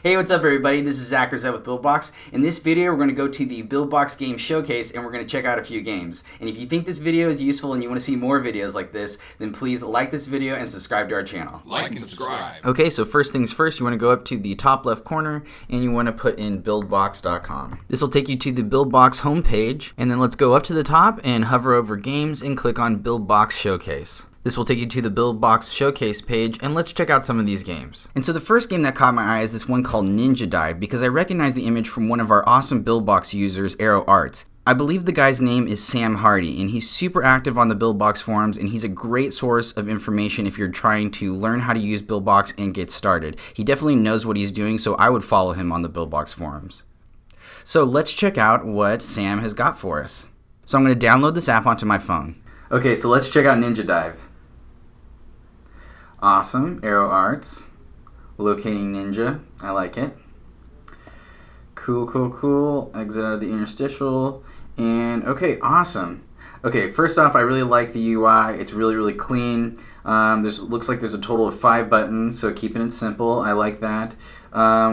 Hey, what's up everybody? This is Zach Rosette with Buildbox. In this video, we're going to go to the Buildbox Game Showcase and we're going to check out a few games. And if you think this video is useful and you want to see more videos like this, then please like this video and subscribe to our channel. Like and subscribe. Okay, so first things first, you want to go up to the top left corner and you want to put in buildbox.com. This will take you to the Buildbox homepage, and then let's go up to the top and hover over games and click on Buildbox Showcase. This will take you to the Buildbox Showcase page, and let's check out some of these games. And so the first game that caught my eye is this one called Ninja Dive, because I recognize the image from one of our awesome Buildbox users, Arrow Arts. I believe the guy's name is Sam Hardy, and he's super active on the Buildbox forums, and he's a great source of information if you're trying to learn how to use Buildbox and get started. He definitely knows what he's doing, so I would follow him on the Buildbox forums. So let's check out what Sam has got for us. So I'm going to download this app onto my phone. Okay, so let's check out Ninja Dive. Awesome, Arrow Arts, locating ninja, I like it. Cool, exit out of the interstitial, and okay, awesome. Okay, first off, I really like the UI, it's really clean. Looks like there's a total of 5 buttons, so keeping it simple, I like that.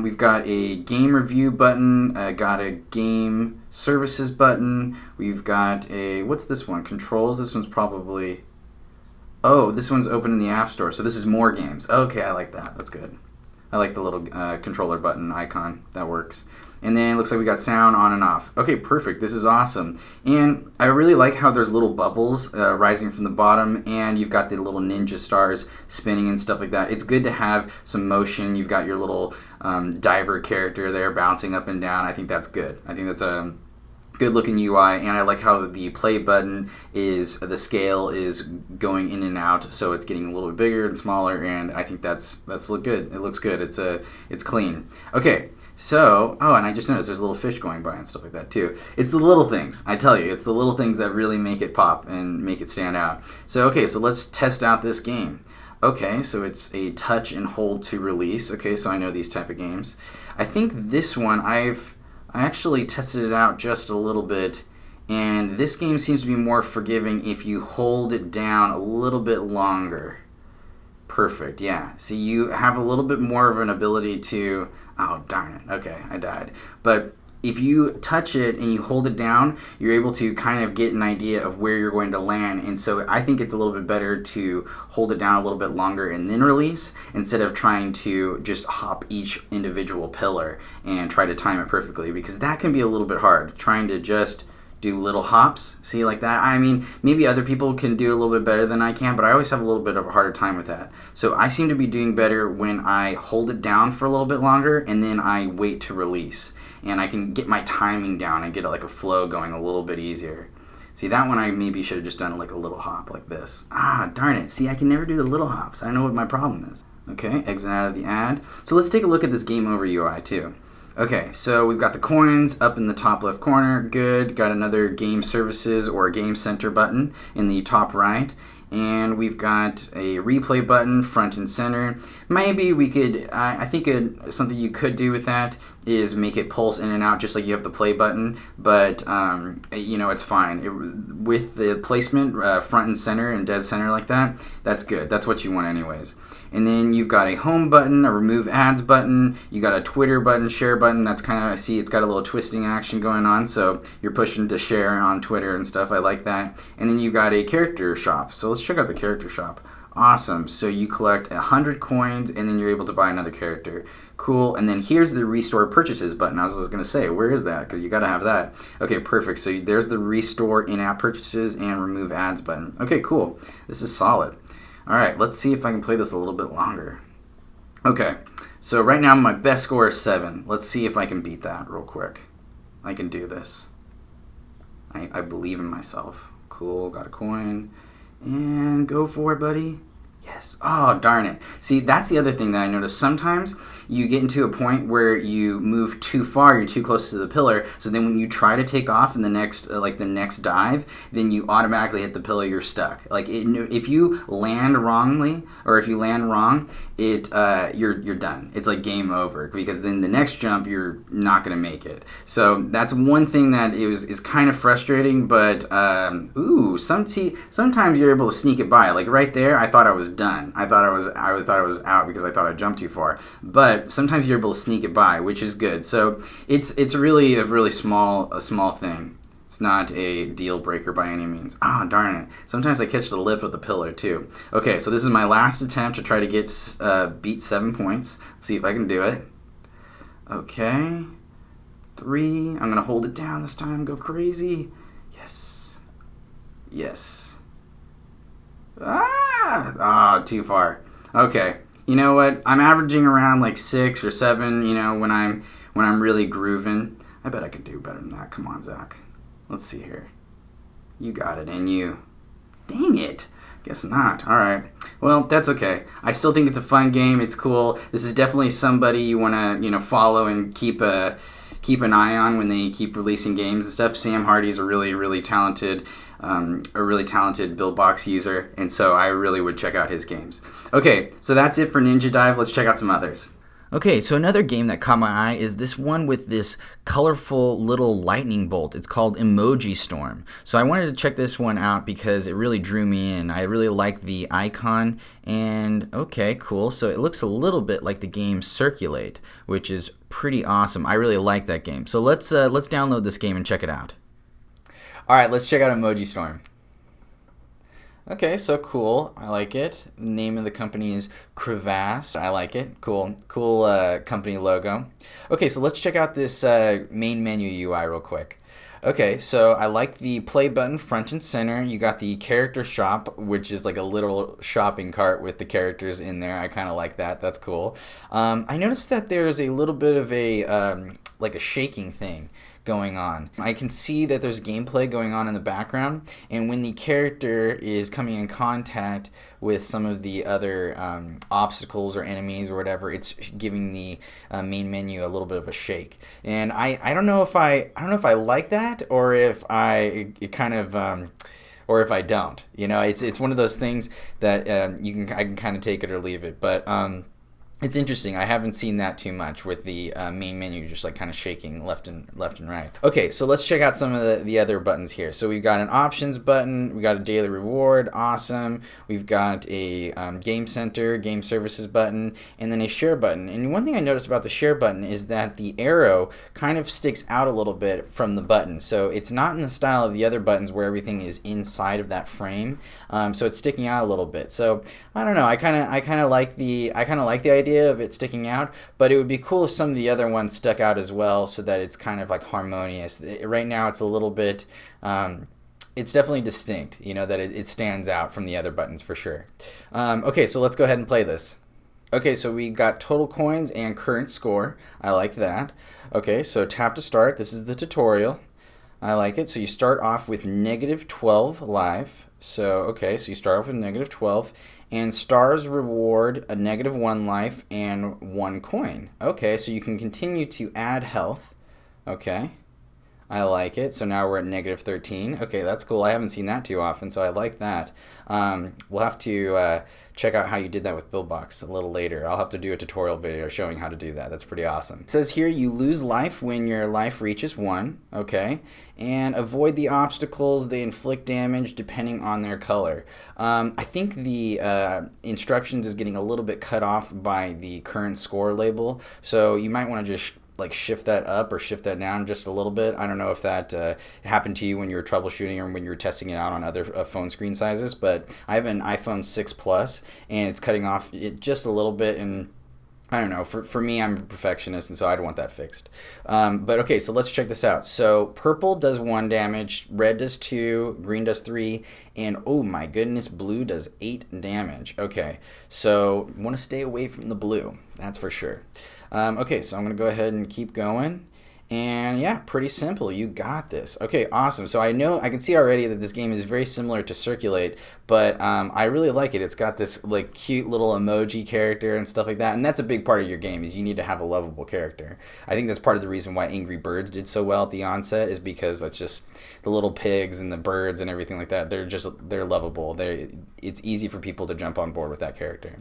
We've got a game review button, got a game services button, we've got a, what's this one, controls, this one's probably... Oh, this one's open in the App Store, so this is more games. Okay, I like that. That's good. I like the little controller button icon. That works. And then it looks like we got sound on and off. Okay, perfect. This is awesome. And I really like how there's little bubbles rising from the bottom, and you've got the little ninja stars spinning and stuff like that. It's good to have some motion. You've got your little diver character there bouncing up and down. I think that's good. I think that's a good looking UI, and I like how the play button is, the scale is going in and out, so it's getting a little bit bigger and smaller, and I think that's look good. It looks good. It's clean. Okay, so and I just noticed there's a little fish going by and stuff like that too. It's the little things. I tell you, it's the little things that really make it pop and make it stand out. So okay, so let's test out this game. Okay, so it's a touch and hold to release. Okay, so I know these type of games. I think this one I actually tested it out just a little bit, and this game seems to be more forgiving if you hold it down a little bit longer. Perfect, yeah. See, you have a little bit more of an ability to... Oh, darn it. Okay, I died. But if you touch it and you hold it down, you're able to kind of get an idea of where you're going to land, and so I think it's a little bit better to hold it down a little bit longer and then release, instead of trying to just hop each individual pillar and try to time it perfectly, because that can be a little bit hard, trying to just do little hops, see, like that. I mean, maybe other people can do it a little bit better than I can, but I always have a little bit of a harder time with that. So I seem to be doing better when I hold it down for a little bit longer and then I wait to release. And I can get my timing down and get like a flow going a little bit easier. See, that one I maybe should have just done like a little hop like this. Ah, darn it. See, I can never do the little hops. I don't know what my problem is. Okay, exit out of the ad. So let's take a look at this game over UI too. Okay, so we've got the coins up in the top left corner. Good. Got another game services or game center button in the top right. And we've got a replay button front and center. Maybe we could, I think something you could do with that is make it pulse in and out just like you have the play button, but it's fine. With the placement front and center and dead center like that, that's good. That's what you want anyways. And then you've got a home button, a remove ads button, you got a Twitter button, share button. That's kind of, I see it's got a little twisting action going on, so you're pushing to share on Twitter and stuff. I like that. And then you've got a character shop. So let's check out the character shop. Awesome. So you collect 100 coins and then you're able to buy another character. Cool. And then here's the restore purchases button. I was going to say, where is that? Because you got to have that. Okay, perfect. So there's the restore in-app purchases and remove ads button. Okay, cool. This is solid. All right, let's see if I can play this a little bit longer. Okay, so right now my best score is 7. Let's see if I can beat that real quick. I can do this. I believe in myself. Cool, got a coin. And go for it, buddy. Yes. Oh, darn it. See, that's the other thing that I noticed. Sometimes you get into a point where you move too far, you're too close to the pillar, so then when you try to take off in the next dive, then you automatically hit the pillar, you're stuck. Like, if you land wrongly, or if you land wrong, you're done. It's like game over, because then the next jump you're not going to make it. So that's one thing that is kind of frustrating. But sometimes you're able to sneak it by. Like right there, I thought I was done. I thought I was out because I thought I jumped too far. But sometimes you're able to sneak it by, which is good. So it's really a really small thing. It's not a deal breaker by any means. Ah, darn it. Sometimes I catch the lip of the pillar too. Okay, so this is my last attempt to try to get beat 7 points. Let's see if I can do it. Okay. 3. I'm going to hold it down this time. Go crazy. Yes. Yes. Too far. Okay. You know what? I'm averaging around like 6 or 7, when I'm really grooving. I bet I could do better than that. Come on, Zach. Let's see here. You got it, and you. Dang it. Guess not. All right. Well, that's okay. I still think it's a fun game. It's cool. This is definitely somebody you want to, follow and keep an eye on when they keep releasing games and stuff. Sam Hardy's a really, really talented Buildbox user, and so I really would check out his games. Okay, so that's it for Ninja Dive. Let's check out some others. Okay, so another game that caught my eye is this one with this colorful little lightning bolt. It's called Emoji Storm. So I wanted to check this one out because it really drew me in. I really like the icon, and okay, cool. So it looks a little bit like the game Circulate, which is pretty awesome. I really like that game. So let's download this game and check it out. All right, let's check out Emoji Storm. Okay, so cool. I like it. The name of the company is Crevasse. I like it. Cool company logo. Okay, so let's check out this main menu UI real quick. Okay, so I like the play button front and center. You got the character shop, which is like a little shopping cart with the characters in there. I kind of like that. That's cool. I noticed that there's a little bit of a like a shaking thing going on. I can see that there's gameplay going on in the background, and when the character is coming in contact with some of the other obstacles or enemies or whatever, it's giving the main menu a little bit of a shake. And I don't know if I like that, or if I or if I don't. It's one of those things that I can kind of take it or leave it, but it's interesting. I haven't seen that too much with the main menu just like kind of shaking left and right. Okay, so let's check out some of the other buttons here. So we've got an options button, we got a daily reward, awesome. We've got a game center, game services button, and then a share button. And one thing I noticed about the share button is that the arrow kind of sticks out a little bit from the button. So it's not in the style of the other buttons where everything is inside of that frame. So it's sticking out a little bit. So I don't know. I kind of like the idea of it sticking out, but it would be cool if some of the other ones stuck out as well, so that it's kind of like harmonious. Right now it's a little bit it's definitely distinct, that it stands out from the other buttons for sure. Okay, so let's go ahead and play this. Okay, so we got total coins and current score. I like that. Okay, so tap to start. This is the tutorial. I like it. So you start off with -12 life. So you start off with -12, and stars reward a -1 life and 1 coin. Okay, so you can continue to add health. Okay, I like it. So now we're at -13. Okay, that's cool. I haven't seen that too often, so I like that. We'll have to check out how you did that with Buildbox a little later. I'll have to do a tutorial video showing how to do that. That's pretty awesome. It says here you lose life when your life reaches 1. Okay, and avoid the obstacles. They inflict damage depending on their color. I think the instructions is getting a little bit cut off by the current score label, so you might want to just like shift that up or shift that down just a little bit. I don't know if that happened to you when you were troubleshooting or when you were testing it out on other phone screen sizes, but I have an iPhone 6 Plus and it's cutting off it just a little bit, and I don't know, for me, I'm a perfectionist, and so I'd want that fixed. But okay, so let's check this out. So purple does 1 damage, red does 2, green does 3, and oh my goodness, blue does 8 damage. Okay, so you want to stay away from the blue, that's for sure. Okay, so I'm going to go ahead and keep going. And yeah, pretty simple. You got this. Okay, awesome. So I can see already that this game is very similar to Circulate, but I really like it. It's got this like cute little emoji character and stuff like that, and that's a big part of your game is you need to have a lovable character. I think that's part of the reason why Angry Birds did so well at the onset is because that's just the little pigs and the birds and everything like that. They're lovable. It's easy for people to jump on board with that character.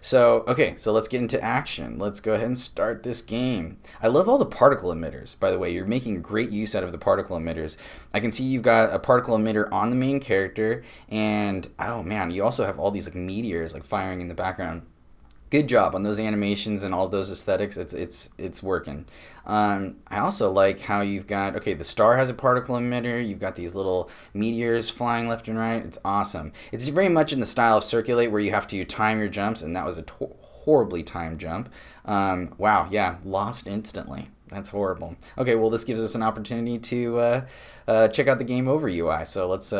So okay, so let's get into action. Let's go ahead and start this game. I love all the particle emitters, by the way. You're making great use out of the particle emitters. I can see you've got a particle emitter on the main character, and oh man, you also have all these like meteors like firing in the background. Good job on those animations and all those aesthetics. It's working. I also like how you've got, okay, the star has a particle emitter. You've got these little meteors flying left and right. It's awesome. It's very much in the style of Circulate where you have to time your jumps, and that was a horribly timed jump. Wow, yeah, lost instantly. That's horrible. Okay, well, this gives us an opportunity to check out the game over UI. So let's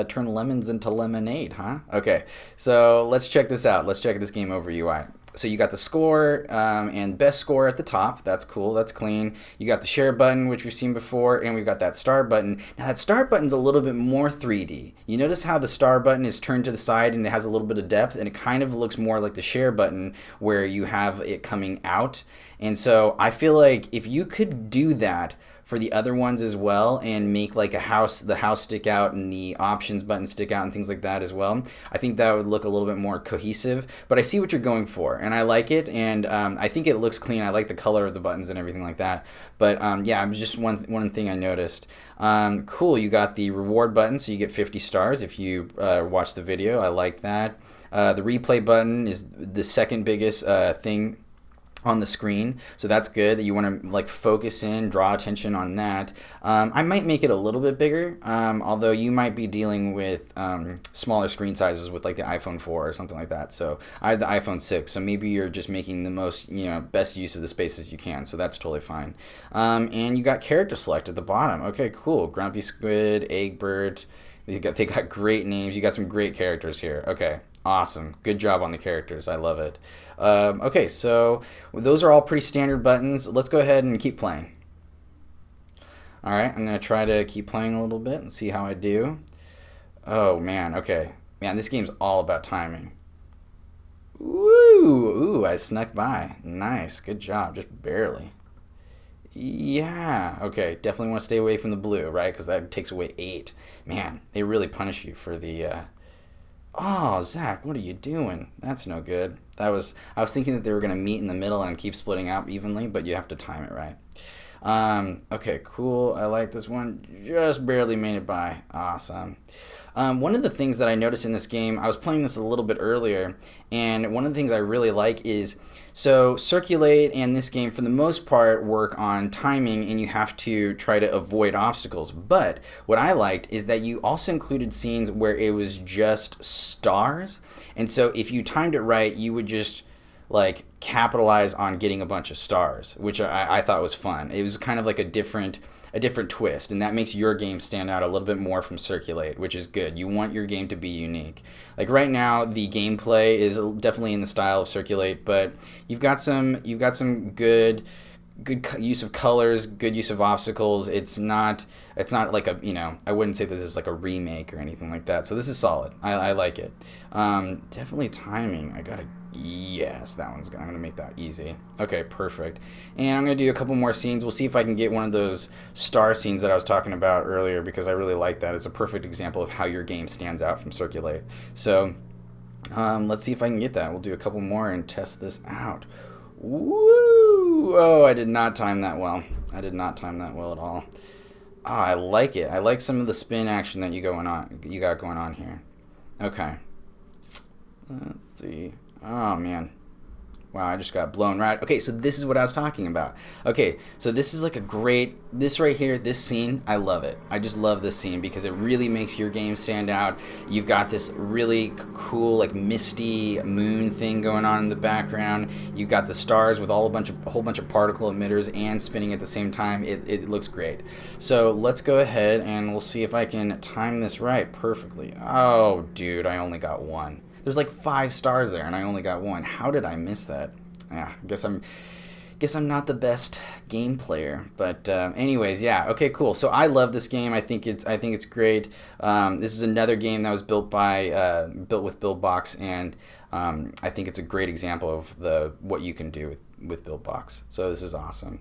turn lemons into lemonade, huh? Okay, so let's check this out. Let's check this game over UI. So you got the score and best score at the top. That's cool. That's clean. You got the share button, which we've seen before, and we've got that star button. Now that star button's a little bit more 3D. You notice how the star button is turned to the side and it has a little bit of depth, and it kind of looks more like the share button where you have it coming out. And so I feel like if you could do that for the other ones as well and make like the house stick out and the options button stick out and things like that as well, I think that would look a little bit more cohesive. But I see what you're going for and I like it, and I think it looks clean. I like the color of the buttons and everything like that. But yeah, it was just one thing I noticed. Cool, you got the reward button, so you get 50 stars if you watch the video. I like that. The replay button is the second biggest thing on the screen, so that's good. You want to like focus in, draw attention on that. I might make it a little bit bigger, although you might be dealing with smaller screen sizes with like the iPhone 4 or something like that. So I have the iPhone 6, so maybe you're just making the most, best use of the spaces you can, so that's totally fine. And you got character select at the bottom. Okay, cool. Grumpy Squid, Eggbird, they got great names. You got some great characters here. Okay. Awesome. Good job on the characters. I love it. Okay, so those are all pretty standard buttons. Let's go ahead and keep playing. All right, I'm going to try to keep playing a little bit and see how I do. Oh, man. Okay. Man, this game's all about timing. Ooh, I snuck by. Nice. Good job. Just barely. Yeah. Okay, definitely want to stay away from the blue, right? Because that takes away 8. Man, they really punish you for the... Oh, Zach, what are you doing? That's no good. I was thinking that they were going to meet in the middle and keep splitting out evenly, but you have to time it right. Okay, cool. I like this one. Just barely made it by. Awesome. One of the things that I noticed in this game, I was playing this a little bit earlier, and one of the things I really like is, so Circulate and this game for the most part work on timing and you have to try to avoid obstacles. But what I liked is that you also included scenes where it was just stars. And so if you timed it right, you would just like capitalize on getting a bunch of stars, which I thought was fun. It was kind of like a different twist, and that makes your game stand out a little bit more from Circulate, which is good. You want your game to be unique. Like right now, the gameplay is definitely in the style of Circulate, but you've got some good use of colors, good use of obstacles. It's not like a, I wouldn't say this is like a remake or anything like that. So this is solid. I like it. Definitely timing. Yes, I'm going to make that easy. Okay, perfect. And I'm going to do a couple more scenes. We'll see if I can get one of those star scenes that I was talking about earlier, because I really like that. It's a perfect example of how your game stands out from Circulate. So let's see if I can get that. We'll do a couple more and test this out. Woo! Oh, I did not time that well. I did not time that well at all. Oh, I like it. I like some of the spin action that you got going on here. Okay. Let's see. Oh, man. Wow, I just got blown right. Okay, so this is what I was talking about. Okay, so this is like this right here, this scene, I love it. I just love this scene because it really makes your game stand out. You've got this really cool, like misty moon thing going on in the background. You've got the stars with a whole bunch of particle emitters and spinning at the same time. It looks great. So let's go ahead and we'll see if I can time this right perfectly. Oh, dude, I only got 1. There's like 5 stars there, and I only got 1. How did I miss that? Yeah, I guess guess I'm not the best game player, but anyways, yeah. Okay, cool. So I love this game. I think it's great. This is another game that was built with Buildbox, and I think it's a great example of what you can do with Buildbox. So this is awesome.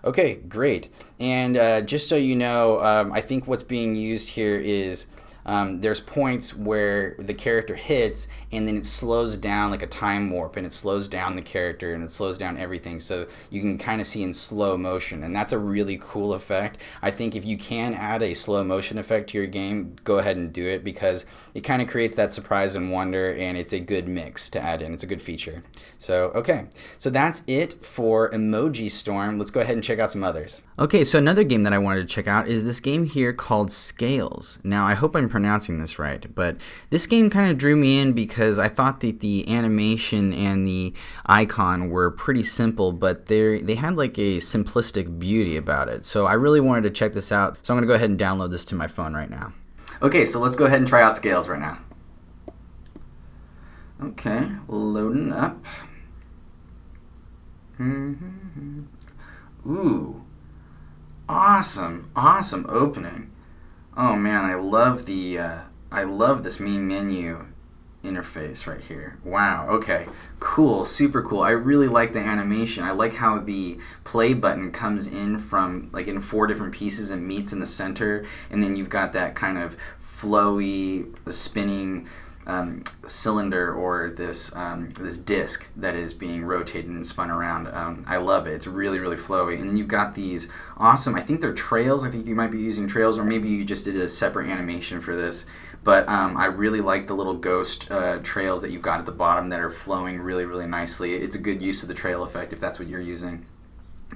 Okay, great. And just so you know, I think what's being used here is there's points where the character hits and then it slows down like a time warp, and it slows down the character and it slows down everything, so you can kind of see in slow motion, and that's a really cool effect. I think if you can add a slow motion effect to your game, go ahead and do it, because it kind of creates that surprise and wonder, and it's a good mix to add in. It's a good feature. So okay, so that's it for Emoji Storm. Let's go ahead and check out some others. Okay, so another game that I wanted to check out is this game here called Scails. Now I hope I'm pronouncing this right, but this game kind of drew me in because I thought that the animation and the icon were pretty simple, but they had like a simplistic beauty about it. So I really wanted to check this out. So I'm going to go ahead and download this to my phone right now. Okay, so let's go ahead and try out Scails right now. Okay, loading up. Ooh, awesome opening. Oh man, I love this main menu interface right here. Wow, okay, cool, super cool. I really like the animation. I like how the play button comes in from like in 4 different pieces and meets in the center, and then you've got that kind of flowy spinning cylinder, or this disc that is being rotated and spun around. I love it. It's really flowy. And then you've got these awesome, I think they're trails. I think you might be using trails, or maybe you just did a separate animation for this. But I really like the little ghost trails that you've got at the bottom that are flowing really nicely. It's a good use of the trail effect if that's what you're using.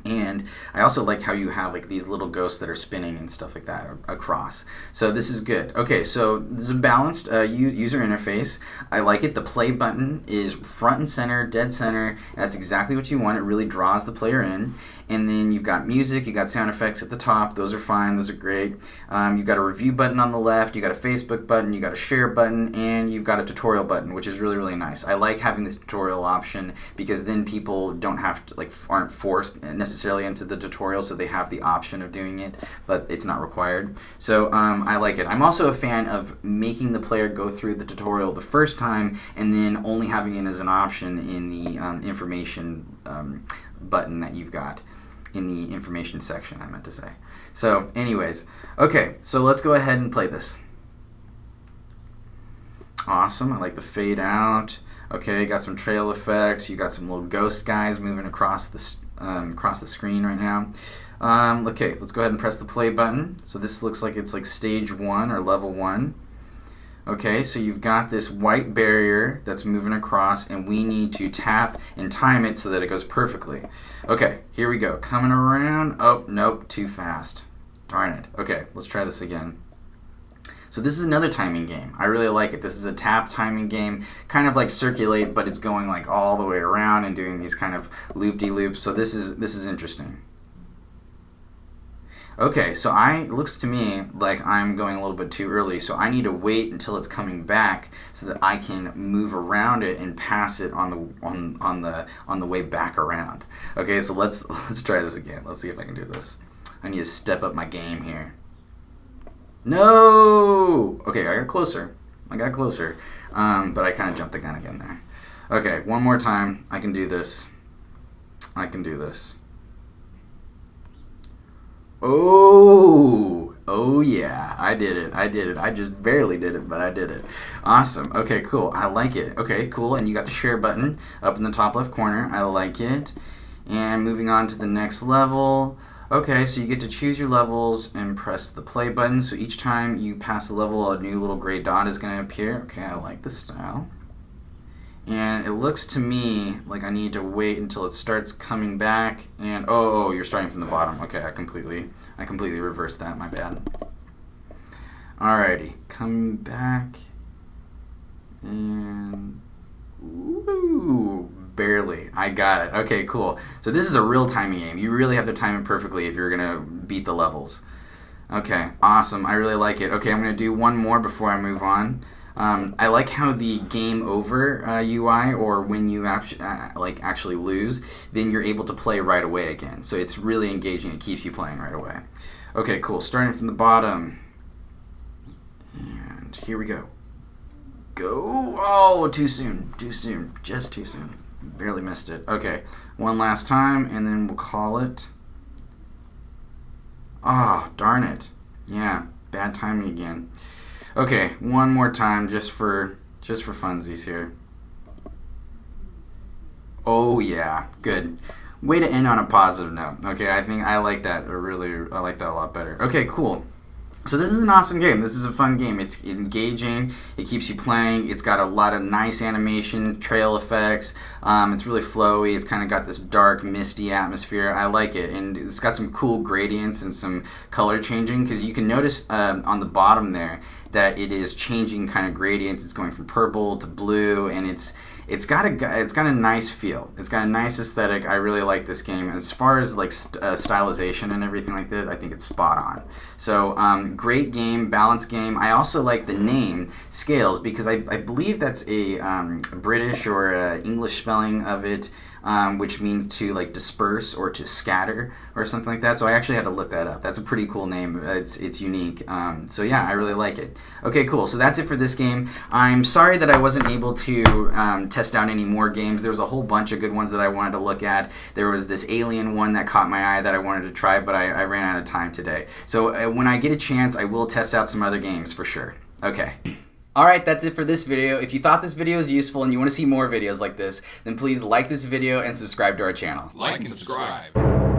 And I also like how you have like these little ghosts that are spinning and stuff like that across. So this is good. Okay, so this is a balanced user interface. I like it. The play button is front and center, dead center. That's exactly what you want. It really draws the player in. And then you've got music, you've got sound effects at the top. Those are fine, those are great. You've got a review button on the left, you've got a Facebook button, you've got a share button, and you've got a tutorial button, which is really nice. I like having the tutorial option because then people don't have to, aren't forced necessarily into the tutorial, so they have the option of doing it, but it's not required. So I like it. I'm also a fan of making the player go through the tutorial the first time and then only having it as an option in the information button that you've got in the information section, I meant to say. So anyways, okay, so let's go ahead and play this. Awesome, I like the fade out. Okay, got some trail effects. You got some little ghost guys moving across the screen right now. Okay, let's go ahead and press the play button. So this looks like it's like stage 1 or level 1. Okay, so you've got this white barrier that's moving across, and we need to tap and time it so that it goes perfectly. Okay, here we go. Coming around. Oh, nope, too fast. Darn it. Okay, let's try this again. So this is another timing game. I really like it. This is a tap timing game, kind of like Circulate, but it's going like all the way around and doing these kind of loop-de-loops. So this is interesting. Okay, so it looks to me like I'm going a little bit too early, so I need to wait until it's coming back so that I can move around it and pass it on the way back around. Okay, so let's try this again. Let's see if I can do this. I need to step up my game here. No! Okay, I got closer. But I kind of jumped the gun again there. Okay, one more time. I can do this. Oh yeah, I did it. I just barely did it, but I did it. Awesome. Okay, cool. I like it. Okay, cool. And you got the share button up in the top left corner. I like it. And moving on to the next level. Okay, so you get to choose your levels and press the play button. So each time you pass the level, a new little gray dot is going to appear. Okay, I like this style. And it looks to me like I need to wait until it starts coming back. And oh, you're starting from the bottom. Okay, I completely reversed that. My bad. Alrighty, coming back, and ooh, barely. I got it. Okay, cool. So this is a real timing game. You really have to time it perfectly if you're gonna beat the levels. Okay, awesome. I really like it. Okay, I'm gonna do one more before I move on. I like how the game over UI, or when you actually lose, then you're able to play right away again. So it's really engaging. It keeps you playing right away. Okay, cool. Starting from the bottom. And here we go. Go. Oh, too soon. Too soon. Just too soon. Barely missed it. Okay, one last time, and then we'll call it. Ah, oh, darn it. Yeah, bad timing again. Okay, one more time, just for funsies here. Oh yeah, good. Way to end on a positive note. Okay, I think I like that. I like that a lot better. Okay, cool. So this is an awesome game. This is a fun game. It's engaging. It keeps you playing. It's got a lot of nice animation, trail effects. It's really flowy. It's kind of got this dark, misty atmosphere. I like it. And it's got some cool gradients and some color changing, because you can notice on the bottom there that it is changing kind of gradients. It's going from purple to blue, and it's got a nice feel. It's got a nice aesthetic. I really like this game. As far as like stylization and everything like that, I think it's spot on. So great game, balanced game. I also like the name Scails, because I believe that's a British or English spelling of it, which means to like disperse or to scatter or something like that. So I actually had to look that up. That's a pretty cool name. It's unique. So yeah, I really like it. Okay, cool. So that's it for this game. I'm sorry that I wasn't able to test out any more games. There was a whole bunch of good ones that I wanted to look at. There was this Alien one that caught my eye that I wanted to try, but I ran out of time today. So when I get a chance, I will test out some other games for sure. Okay. Alright, that's it for this video. If you thought this video was useful and you want to see more videos like this, then please like this video and subscribe to our channel. Like and subscribe.